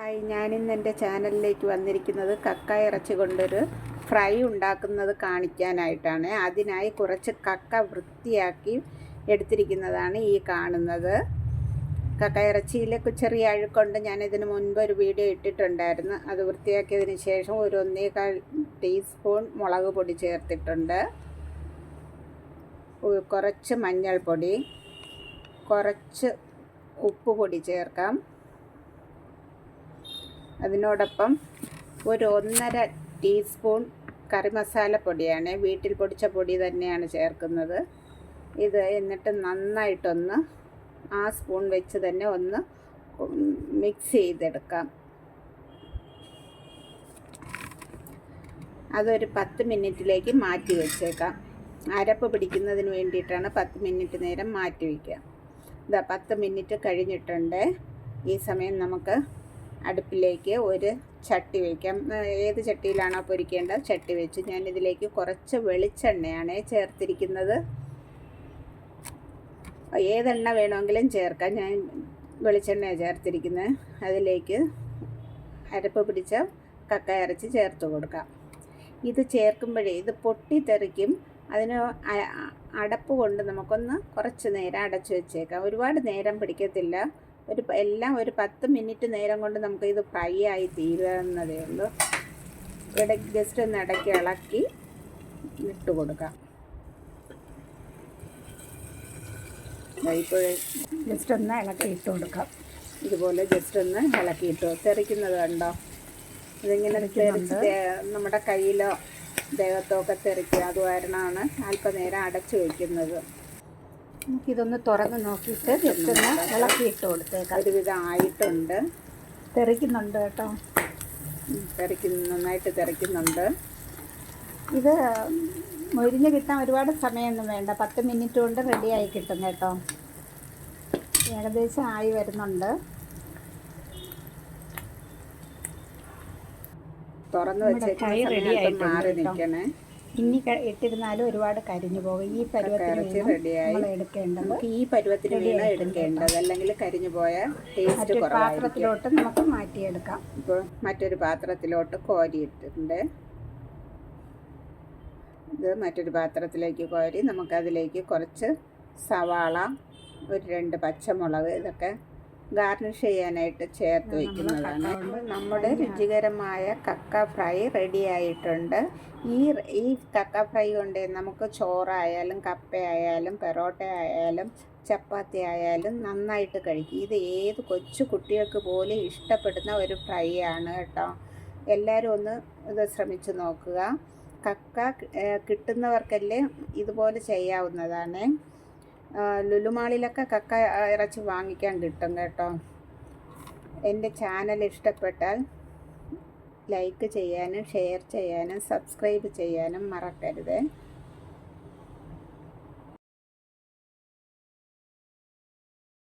Hi, ഞാനിന്ന് എൻ്റെ ചാനലിലേക്ക് വന്നിരിക്കുന്നത് കക്ക ഇറച്ചി കൊണ്ടൊരു ഫ്രൈ ഉണ്ടാക്കുന്നത് കാണിക്കാനായിട്ടാണ്. അതിനായി കുറച്ച് കക്ക വൃത്തിയാക്കി എടുത്തിരിക്കുന്നതാണ് ഈ കാണുന്നത്. കക്ക ഇറച്ചിയിലെ ചെറിയ അഴുക്കുണ്ട്. ഞാനിതിന് മുൻപ് ഒരു വീഡിയോ ഇട്ടിട്ടുണ്ടായിരുന്നു. അത് വൃത്തിയാക്കിയതിന് ശേഷം ഒരു 1.25 ടീസ്പൂൺ മുളക് പൊടി ചേർത്തിട്ടുണ്ട്. കുറച്ച് മഞ്ഞൾപ്പൊടി, കുറച്ച് ഉപ്പ് പൊടി ചേർക്കാം. അതിനോടൊപ്പം ഒരു 1.5 ടീസ്പൂൺ കറി മസാലപ്പൊടിയാണ്, വീട്ടിൽ പൊടിച്ച പൊടി തന്നെയാണ് ചേർക്കുന്നത്. ഇത് എന്നിട്ട് നന്നായിട്ടൊന്ന് ആ സ്പൂൺ വെച്ച് തന്നെ ഒന്ന് മിക്സ് ചെയ്തെടുക്കാം. അതൊരു 10 മിനിറ്റിലേക്ക് മാറ്റി വെച്ചേക്കാം. അരപ്പ് പിടിക്കുന്നതിന് വേണ്ടിയിട്ടാണ് 10 മിനിറ്റ് നേരം മാറ്റി വയ്ക്കുക. ഇതാ 10 മിനിറ്റ് കഴിഞ്ഞിട്ടുണ്ട്. ഈ സമയം നമുക്ക് അടുപ്പിലേക്ക് ഒരു ചട്ടി വയ്ക്കാം. ഏത് ചട്ടിയിലാണോ പൊരിക്കേണ്ടത് ചട്ടി വെച്ച് ഞാനിതിലേക്ക് കുറച്ച് വെളിച്ചെണ്ണയാണ് ചേർത്തിരിക്കുന്നത്. ഏതെണ്ണ വേണമെങ്കിലും ചേർക്കാം. ഞാൻ വെളിച്ചെണ്ണയാണ് ചേർത്തിരിക്കുന്നത്. അതിലേക്ക് അരപ്പ് പിടിച്ച കക്ക ഇറച്ചി ചേർത്ത് കൊടുക്കാം. ഇത് ചേർക്കുമ്പോഴേ ഇത് പൊട്ടിത്തെറിക്കും. അതിന് അടപ്പ് കൊണ്ട് നമുക്കൊന്ന് കുറച്ച് നേരം അടച്ചു വെച്ചേക്കാം. ഒരുപാട് നേരം പിടിക്കത്തില്ല. എല്ലാം ഒരു 10 മിനിറ്റ് നേരം കൊണ്ട് നമുക്ക് ഇത് ഫ്രൈ ആയി തീരുന്നതേ ഉള്ളൂ. ജസ്റ്റ് ഒന്ന് ഇടയ്ക്ക് ഇളക്കി ഇട്ട് കൊടുക്കാം. ഇപ്പോൾ ജസ്റ്റ് ഒന്ന് ഇളക്കി ഇട്ട് കൊടുക്കാം. ഇതുപോലെ ജസ്റ്റ് ഒന്ന് ഇളക്കിയിട്ടു. തെറിക്കുന്നത് കണ്ടോ? ഇതിങ്ങനെ തെറിച്ച് നമ്മുടെ കയ്യിലോ ദേഹത്തോ ഒക്കെ തെറിക്കുക. അത് കാരണമാണ് അല്പനേരം അടച്ചു വയ്ക്കുന്നത്. നമുക്കിതൊന്ന് തുറന്ന് നോക്കിയിട്ട് ജസ്റ്റ് ഒന്ന് ഇളക്കിയിട്ട് കൊടുത്തേക്കാം. ഒരുവിധം ആയിട്ടുണ്ട്. തെറിക്കുന്നുണ്ട് കേട്ടോ, നന്നായിട്ട് തെറിക്കുന്നുണ്ട്. ഇത് മൊരിഞ്ഞ് കിട്ടാൻ ഒരുപാട് സമയമൊന്നും വേണ്ട. 10 മിനിറ്റ് കൊണ്ട് റെഡിയായി കിട്ടും കേട്ടോ. ഏകദേശം ആയി വരുന്നുണ്ട്. തുറന്ന് വെച്ച് മാറി നിൽക്കണേ. ഇനി ഇട്ടിരുന്നാലും ഒരുപാട് കരിഞ്ഞു പോകും. ഈ പരുവത്തിന് നമ്മൾ എടുക്കേണ്ടത്. ഈ പരുവത്തിന് വേണം എടുക്കേണ്ടത്, അല്ലെങ്കിൽ കരിഞ്ഞു പോയ ടേസ്റ്റ് കുറവായിരിക്കും. പാത്രത്തിലോട്ട് നമുക്ക് മാറ്റിയെടുക്കാം. ഇപ്പോൾ മറ്റൊരു പാത്രത്തിലോട്ട് കോരിയിട്ടുണ്ട്. ഇത് മറ്റൊരു പാത്രത്തിലേക്ക് കോരി നമുക്കതിലേക്ക് കുറച്ച് സവാള, ഒരു 2 പച്ചമുളക്, ഇതൊക്കെ ഗാർണിഷ് ചെയ്യാനായിട്ട് ചേർത്ത് വയ്ക്കുന്നതാണ്. നമ്മുടെ രുചികരമായ കക്ക ഫ്രൈ റെഡി ആയിട്ടുണ്ട്. ഈ കക്ക ഫ്രൈ കൊണ്ട് നമുക്ക് ചോറായാലും കപ്പയായാലും പെറോട്ട ആയാലും ചപ്പാത്തി ആയാലും നന്നായിട്ട് കഴിക്കും. ഇത് ഏത് കൊച്ചു കുട്ടികൾക്ക് പോലും ഇഷ്ടപ്പെടുന്ന ഒരു ഫ്രൈ ആണ് കേട്ടോ. എല്ലാവരും ഒന്ന് ഇത് ശ്രമിച്ച് നോക്കുക. കക്ക കിട്ടുന്നവർക്കല്ലേ ഇതുപോലെ ചെയ്യാവുന്നതാണ്. ലുലുമാളിലൊക്കെ കക്ക ഇറച്ചി വാങ്ങിക്കാൻ കിട്ടും കേട്ടോ. എൻ്റെ ചാനൽ ഇഷ്ടപ്പെട്ടാൽ ലൈക്ക് ചെയ്യാനും ഷെയർ ചെയ്യാനും സബ്സ്ക്രൈബ് ചെയ്യാനും മറക്കരുത്.